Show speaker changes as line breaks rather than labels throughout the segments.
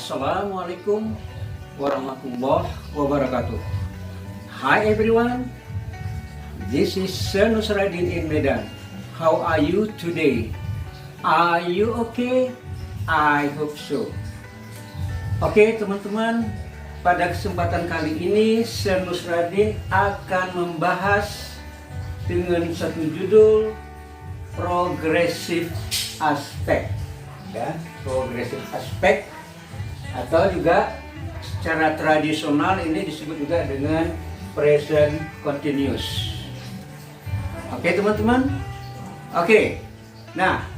Assalamualaikum warahmatullahi wabarakatuh. Hi everyone, this is Sir Nusradin in Medan. How are you today? Are you okay? I hope so. Oke teman-teman, pada kesempatan kali ini Sir Nusradin akan membahas dengan satu judul Progressive Aspect. Ya, Progressive Aspect atau juga secara tradisional ini disebut juga dengan Present Continuous. Oke teman-teman. Oke. Nah,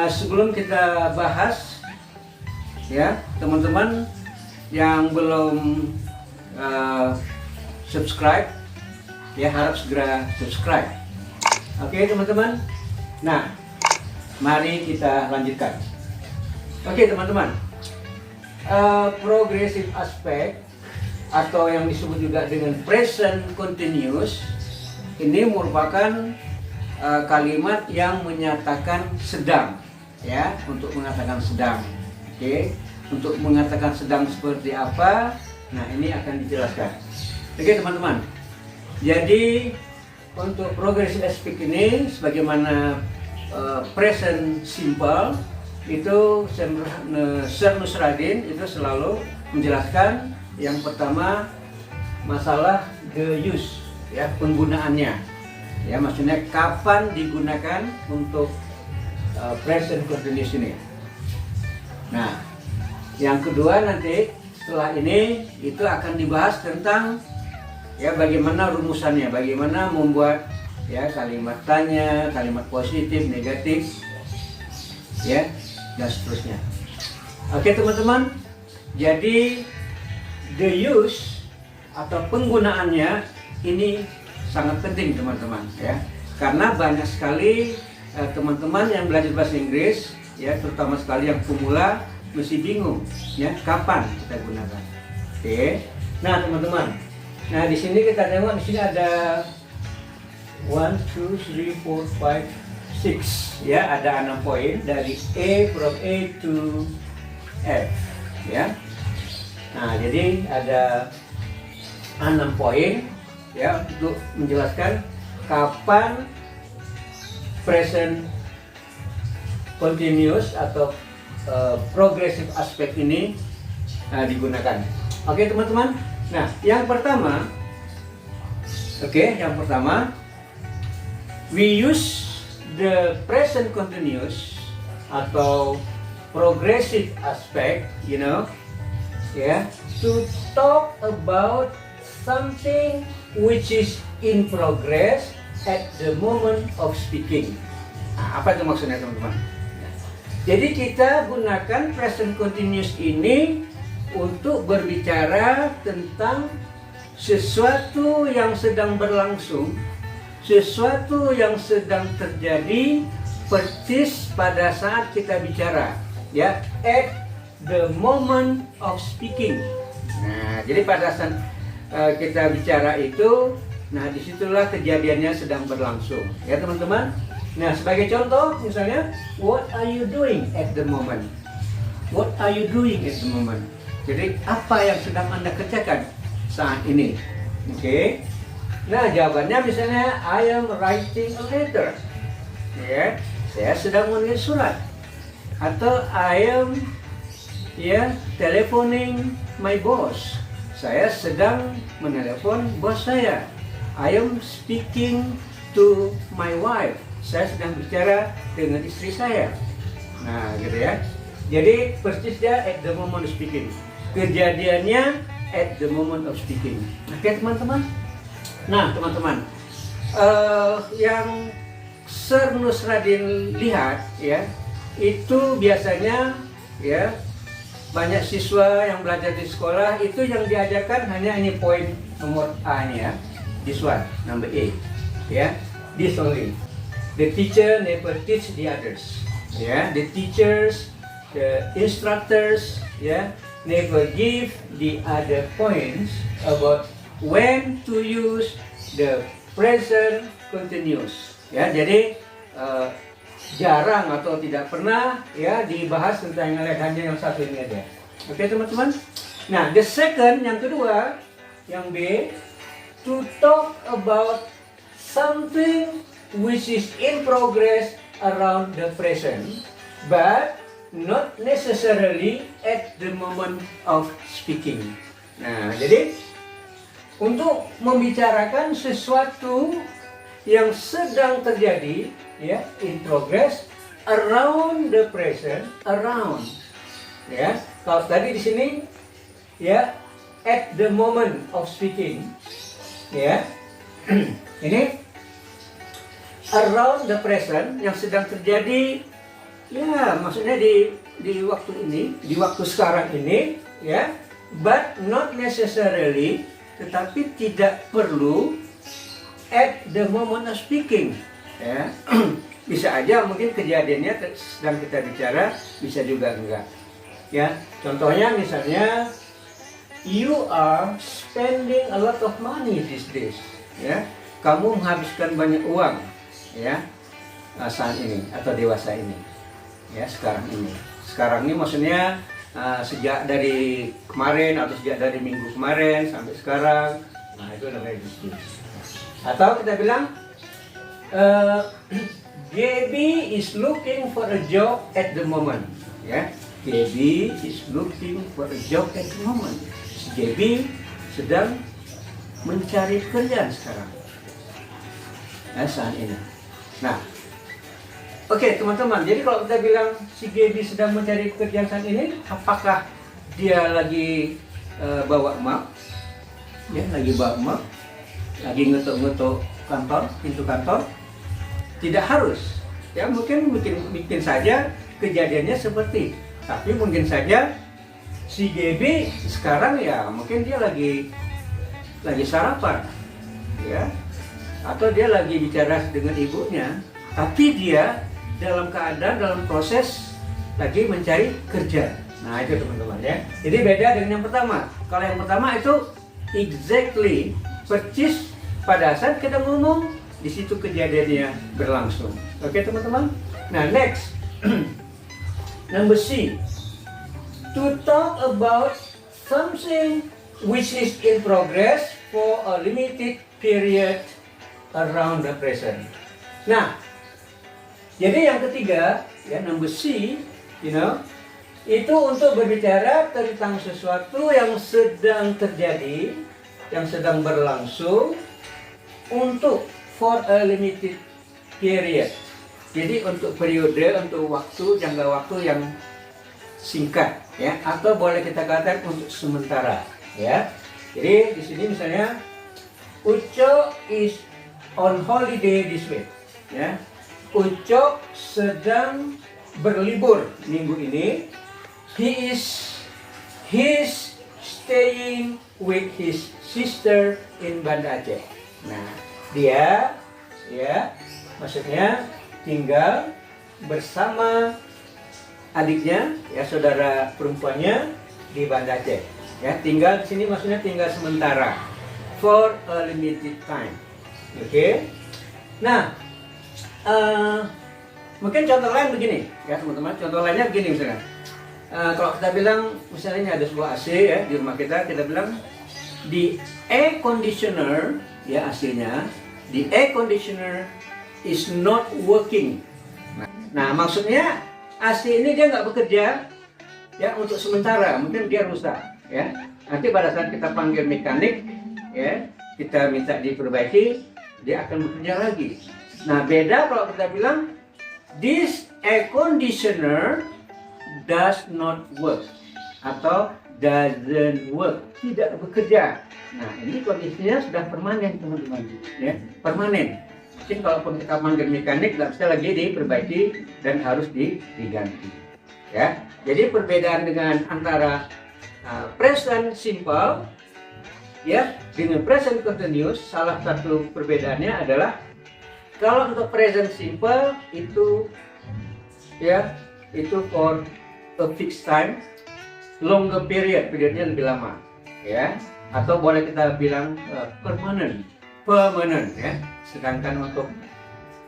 sebelum kita bahas, ya teman-teman yang belum subscribe, ya harap segera subscribe. Oke teman-teman. Nah, mari kita lanjutkan. Oke teman-teman. Progressive aspect atau yang disebut juga dengan present continuous ini merupakan kalimat yang menyatakan sedang, ya, untuk mengatakan sedang. Oke, untuk mengatakan sedang seperti apa? Nah, ini akan dijelaskan. Oke teman-teman. Jadi untuk progressive aspect ini sebagaimana present simple itu Sir Nusradin itu selalu menjelaskan yang pertama masalah the use, ya, penggunaannya, ya, maksudnya kapan digunakan untuk present continuous ini. Nah, yang kedua nanti setelah ini itu akan dibahas tentang, ya, bagaimana rumusannya, bagaimana membuat, ya, kalimat tanya, kalimat positif, negatif, ya, dan seterusnya. Oke teman-teman, jadi the use atau penggunaannya ini sangat penting teman-teman, ya, karena banyak sekali teman-teman yang belajar bahasa Inggris, ya, terutama sekali yang pemula mesti bingung, ya, kapan kita gunakan. Oke, nah teman-teman, nah di sini kita tengok, di sini ada 1, 2, 3, 4, 5, 6, ya, ada 6 poin dari from A to F, ya. Nah, jadi ada 6 poin, ya, untuk menjelaskan kapan present continuous atau progressive aspect ini digunakan. Oke teman-teman. Nah, yang pertama, we use the present continuous atau progressive aspect, to talk about something which is in progress at the moment of speaking. Nah, apa itu maksudnya teman-teman? Jadi kita gunakan present continuous ini untuk berbicara tentang sesuatu yang sedang berlangsung, sesuatu yang sedang terjadi persis pada saat kita bicara, ya, at the moment of speaking. Nah, jadi pada saat kita bicara itu, nah disitulah kejadiannya sedang berlangsung, ya teman-teman. Nah, sebagai contoh misalnya, what are you doing at the moment? What are you doing at the moment? Jadi apa yang sedang Anda kerjakan saat ini? Oke. Nah, jawabannya misalnya I am writing a letter. Ya, saya sedang menulis surat. Atau I am, ya, telephoning my boss. Saya sedang menelepon bos saya. I am speaking to my wife. Saya sedang bicara dengan istri saya. Nah, gitu ya. Jadi persisnya at the moment of speaking. Kejadiannya at the moment of speaking. Oke, teman-teman. Nah teman-teman, yang Sir Nusradin lihat, ya, itu biasanya, ya, banyak siswa yang belajar di sekolah itu yang diajarkan hanya ini poin nomor A ini, ya, this one, number A, ya, this only. The teacher never teach the others, ya, the teachers, the instructors, ya, never give the other points about when to use the present continuous, ya. Jadi jarang atau tidak pernah, ya, dibahas tentang yang lain, hanya yang satu ini aja. Oke teman-teman. Nah, the second, yang kedua, yang B, to talk about something which is in progress around the present, but not necessarily at the moment of speaking. Nah, jadi untuk membicarakan sesuatu yang sedang terjadi, ya, in progress, around the present, around, ya. Kalau tadi di sini, ya, at the moment of speaking, ya, ini around the present yang sedang terjadi, ya, maksudnya di waktu ini, di waktu sekarang ini, ya, but not necessarily, tetapi tidak perlu at the moment of speaking, ya. Bisa aja mungkin kejadiannya sedang kita bicara, bisa juga enggak, ya. Contohnya misalnya, you are spending a lot of money these days, ya. Kamu menghabiskan banyak uang, ya, saat ini atau dewasa ini, ya, sekarang ini. Sekarang ini maksudnya sejak dari kemarin atau sejak dari minggu kemarin sampai sekarang. Nah, itu namanya bisnis. Atau kita bilang Gaby is looking for a job at the moment, ya. Gaby is looking for a job at the moment. Gaby sedang mencari kerjaan sekarang, ya, saat ini. Nah, oke, teman-teman. Jadi kalau kita bilang si Gaby sedang mencari pekerjaan saat ini, apakah dia lagi bawa map? Ya, lagi bawa map, lagi ngetok-ngetok kantor, pintu kantor? Tidak harus. Ya, mungkin saja kejadiannya seperti. Tapi mungkin saja si Gaby sekarang, ya, mungkin dia lagi sarapan, ya, atau dia lagi bicara dengan ibunya. Tapi dia dalam proses lagi mencari kerja. Nah, itu teman-teman, ya. Jadi beda dengan yang pertama. Kalau yang pertama itu exactly, persis pada saat kita ngomong, di situ kejadiannya berlangsung. Oke teman-teman. Nah, next, number C, to talk about something which is in progress for a limited period around the present. Nah, jadi yang ketiga, ya, number C, itu untuk berbicara tentang sesuatu yang sedang terjadi, yang sedang berlangsung, untuk for a limited period. Jadi untuk periode, untuk waktu, jangka waktu yang singkat, ya, atau boleh kita katakan untuk sementara, ya. Jadi di sini misalnya, Uco is on holiday this week, ya. Uco sedang berlibur minggu ini. He's staying with his sister in Banda Aceh. Nah, dia, ya, maksudnya tinggal bersama adiknya, ya, saudara perempuannya di Banda Aceh. Ya, tinggal di sini maksudnya tinggal sementara, for a limited time. Oke. Nah, mungkin contoh lain begini, ya teman-teman. Contoh lainnya begini misalnya. Kalau kita bilang misalnya ini ada sebuah AC, ya, di rumah kita bilang the air conditioner, ya, AC-nya, the air conditioner is not working. Nah, maksudnya AC ini dia nggak bekerja, ya, untuk sementara, mungkin dia rusak, ya. Nanti pada saat kita panggil mekanik, ya, kita minta diperbaiki, dia akan bekerja lagi. Nah, beda kalau kita bilang this air conditioner does not work atau doesn't work, tidak bekerja. Nah, ini kondisinya sudah permanen teman-teman, ya, permanen. Mungkin kalaupun kita panggil mekanik nggak bisa lagi diperbaiki dan harus diganti, ya. Jadi perbedaan dengan antara present simple, ya, dengan present continuous, salah satu perbedaannya adalah kalau untuk present simple itu, ya, itu for a fixed time, longer periodnya lebih lama, ya, atau boleh kita bilang permanent, ya. Sedangkan untuk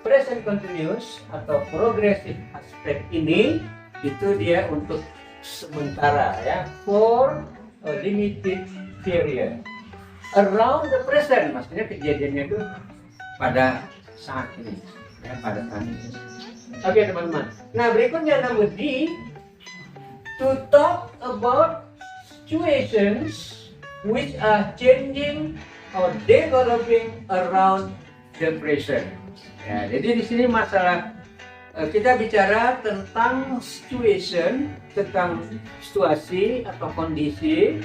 present continuous atau progressive aspect ini, itu dia untuk sementara ya, for a limited period. Around the present, maksudnya kejadiannya itu pada saat ini, ya, pada saat ini. Oke teman-teman. Nah berikutnya nomor D, to talk about situations which are changing or developing around the present. Ya, jadi di sini masalah kita bicara tentang situation, tentang situasi atau kondisi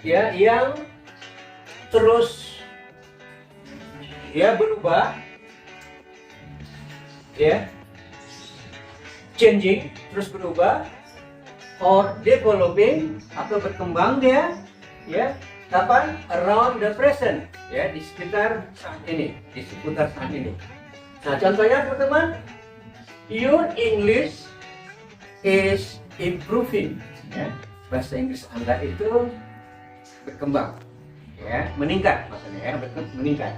ya yang terus ya berubah, ya, changing, terus berubah, or developing atau berkembang dia, ya, kapan? Around the present, ya, di sekitar saat ini, di seputar saat ini. Nah, contohnya teman-teman, your English is improving, ya, bahasa Inggris Anda itu berkembang, ya, meningkat maksudnya, ya, meningkat.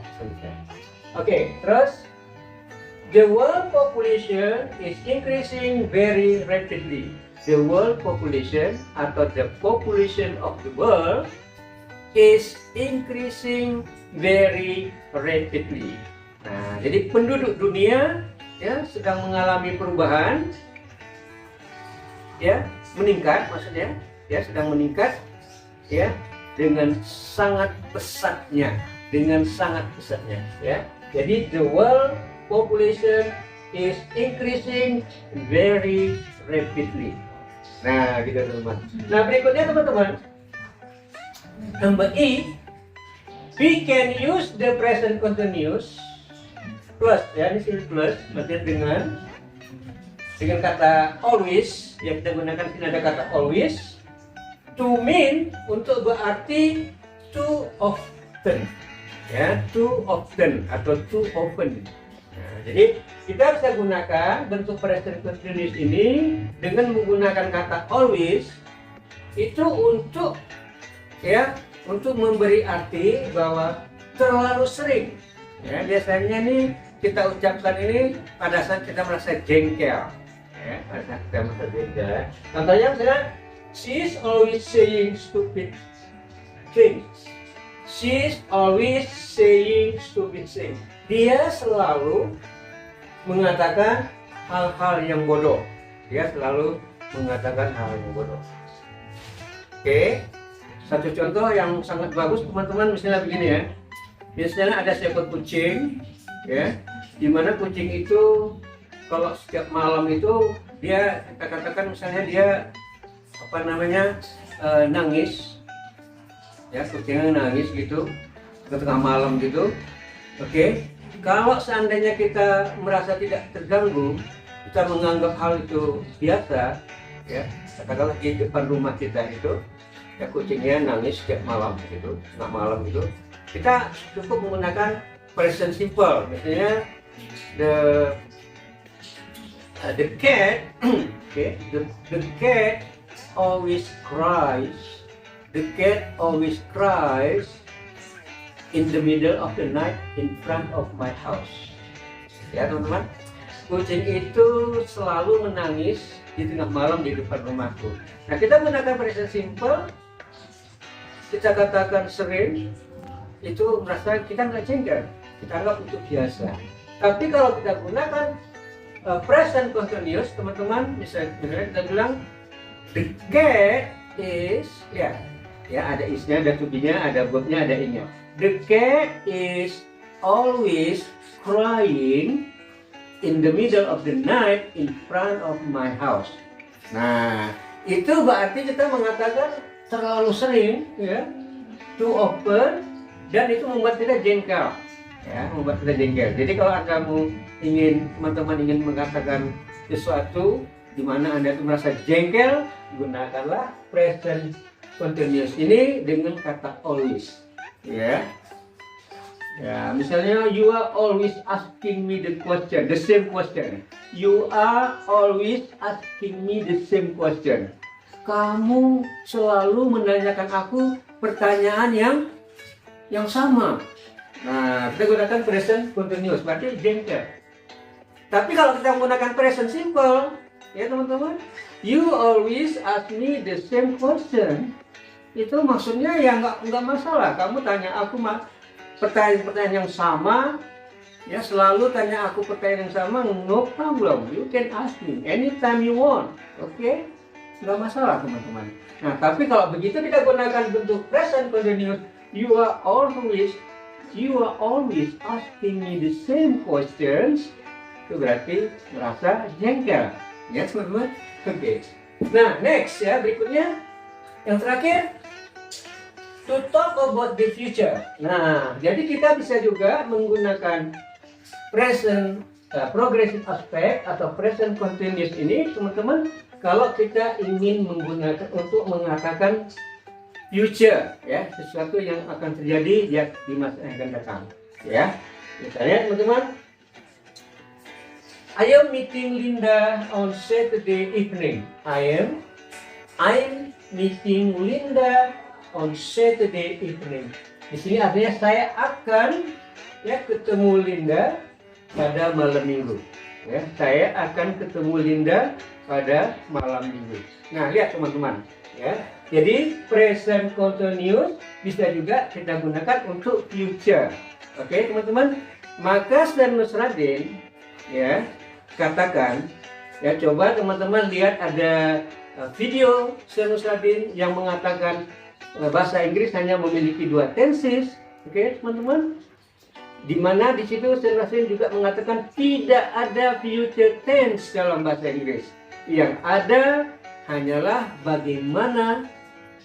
Oke, terus the world population is increasing very rapidly. The world population atau the population of the world is increasing very rapidly. Nah, jadi penduduk dunia ya sedang mengalami perubahan, ya, meningkat maksudnya, ya, sedang meningkat, ya, dengan sangat pesatnya, ya. Jadi the world population is increasing very rapidly. Nah, gitu teman-teman. Nah, berikutnya teman-teman, number E, we can use the present continuous plus, ya, ini sini plus, berarti dengan kata always, yang kita gunakan sini ada kata always, to mean, untuk berarti too often, ya, too often atau too often. Nah, jadi kita bisa gunakan bentuk present continuous ini dengan menggunakan kata always itu untuk, ya, untuk memberi arti bahwa terlalu sering. Ya, biasanya nih kita ucapkan ini pada saat kita merasa jengkel, ya, pada saat kita merasa jengkel. Contohnya misalnya, she is always saying stupid things. She is always saying stupid things. Dia selalu mengatakan hal-hal yang bodoh. Dia selalu mengatakan hal yang bodoh. Oke, satu contoh yang sangat bagus teman-teman, misalnya begini ya. Misalnya ada seekor kucing, ya, dimana kucing itu kalau setiap malam itu dia, kita katakan misalnya dia nangis, ya, kucingnya nangis gitu ke tengah malam gitu. Oke, kalau seandainya kita merasa tidak terganggu, kita menganggap hal itu biasa, ya, katakanlah di depan rumah kita itu, ya, kucingnya nangis setiap malam gitu, tengah malam gitu, kita cukup menggunakan present simple, misalnya the cat, okay, the cat always cries, the cat always cries in the middle of the night in front of my house. Ya teman-teman, kucing itu selalu menangis di tengah malam di depan rumahku. Nah, kita menggunakan present simple, kita katakan sering, itu merasa kita nggak jengkel, kita anggap itu biasa. Tapi kalau kita gunakan present continuous, teman-teman, misalnya kita bilang the cat is, ya, ada isnya, ada to be-nya, ada verb-nya, ada ing-nya. The cat is always crying in the middle of the night in front of my house. Nah, itu berarti kita mengatakan terlalu sering, ya, too often, dan itu membuat kita jengkel, ya, membuat kita jengkel. Jadi kalau teman-teman ingin mengatakan sesuatu di mana Anda itu merasa jengkel, gunakanlah present continuous ini dengan kata always. Ya, ya, misalnya you are always asking me the same question. You are always asking me the same question. Kamu selalu menanyakan aku pertanyaan yang sama. Nah, kita gunakan present continuous, berarti jengkel. Tapi kalau kita menggunakan present simple, ya teman-teman, you always ask me the same question, itu maksudnya ya nggak masalah. Kamu tanya aku pertanyaan yang sama, ya selalu tanya aku pertanyaan yang sama, no problem. You can ask me anytime you want, oke? Nggak masalah teman-teman. Nah, tapi kalau begitu kita gunakan bentuk present continuous, you are always asking me the same questions, itu berarti merasa jengkel, ya teman-teman. Oke. Nah, next ya, berikutnya yang terakhir, to talk about the future. Nah, jadi kita bisa juga menggunakan present progressive aspect atau present continuous ini, teman-teman, kalau kita ingin menggunakan untuk mengatakan future, ya, sesuatu yang akan terjadi di masa yang akan datang, ya. Misalnya, teman-teman, I am meeting Linda on Saturday evening. I'm meeting Linda on Saturday evening. Di sini artinya saya akan ketemu Linda pada malam minggu. Ya, saya akan ketemu Linda pada malam minggu. Nah, lihat teman-teman, ya. Jadi present continuous bisa juga kita gunakan untuk future. Oke, teman-teman. Maka Sternus Radin, ya, katakan, ya, coba teman-teman lihat ada video Sternus Radin yang mengatakan bahasa Inggris hanya memiliki 2 tenses, oke, teman-teman. Di mana di situ Sternus Radin juga mengatakan tidak ada future tense dalam bahasa Inggris. Yang ada hanyalah bagaimana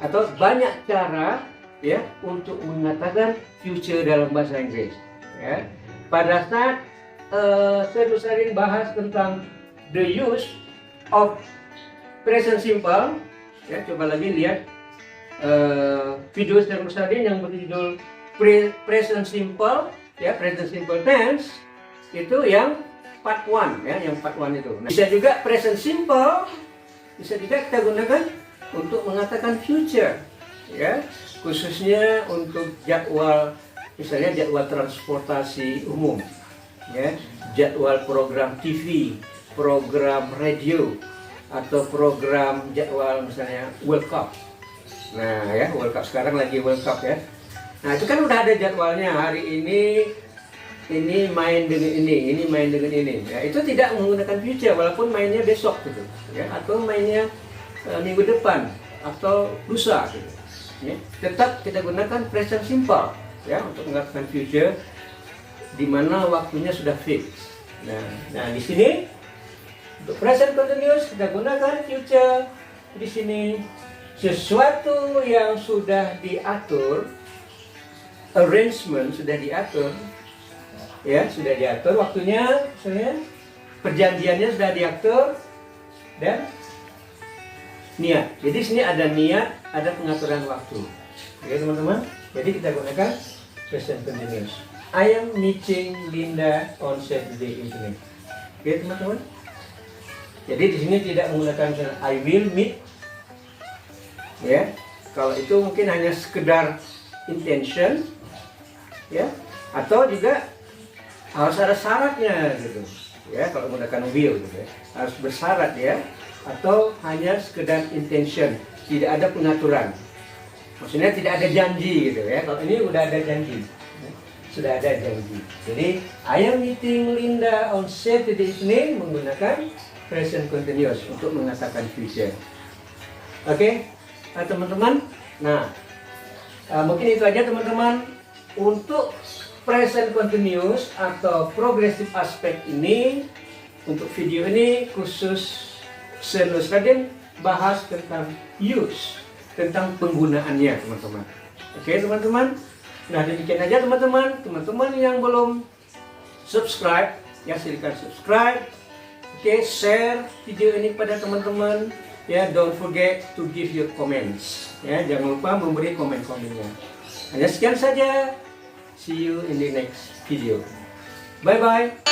atau banyak cara, ya, untuk mengatakan future dalam bahasa Inggris. Ya. Pada saat Sternus Radin bahas tentang the use of present simple, ya, coba lagi lihat video Sternus Radin yang berjudul present simple, ya, present simple tense, itu yang part 1, ya, yang part 1 itu. Nah, bisa juga present simple, bisa juga kita gunakan untuk mengatakan future, ya, khususnya untuk jadwal, misalnya jadwal transportasi umum, ya, jadwal program TV, program radio, atau program jadwal misalnya World Cup. Nah, ya, World Cup sekarang lagi World Cup, ya. Nah, itu kan udah ada jadwalnya, hari ini main dengan ini main dengan ini. Ya, itu tidak menggunakan future walaupun mainnya besok gitu, ya, atau mainnya minggu depan atau lusa gitu. Ya, tetap kita gunakan present simple, ya, untuk mengatakan future di mana waktunya sudah fix. Nah, di sini untuk present continuous kita gunakan future. Di sini sesuatu yang sudah diatur, arrangement sudah diatur, ya, sudah diatur waktunya, misalnya perjanjiannya sudah diatur, dan niat. Jadi di sini ada niat, ada pengaturan waktu. Oke, teman-teman. Jadi kita gunakan present continuous. I am meeting Linda on Saturday evening. Oke, teman-teman. Jadi di sini tidak menggunakan I will meet, ya. Kalau itu mungkin hanya sekedar intention, ya, atau juga harus ada syaratnya gitu, ya. Kalau menggunakan will gitu, ya, harus bersyarat, ya, atau hanya sekedar intention, tidak ada pengaturan, maksudnya tidak ada janji gitu, ya. Kalau ini udah ada janji, ya, sudah ada janji. Jadi I am meeting Linda on Saturday evening menggunakan present continuous untuk mengatakan future. Oke, teman-teman. Nah, mungkin itu aja teman-teman untuk present continuous atau progressive aspect ini. Untuk video ini khusus Sternus Radin bahas tentang use, tentang penggunaannya, teman-teman. Oke, teman-teman. Nah, demikian aja teman-teman. Teman-teman yang belum subscribe, ya, silakan subscribe. Oke, share video ini pada teman-teman. Ya, don't forget to give your comments. Ya, jangan lupa memberi komen-komennya. Hanya sekian saja. See you in the next video. Bye-bye.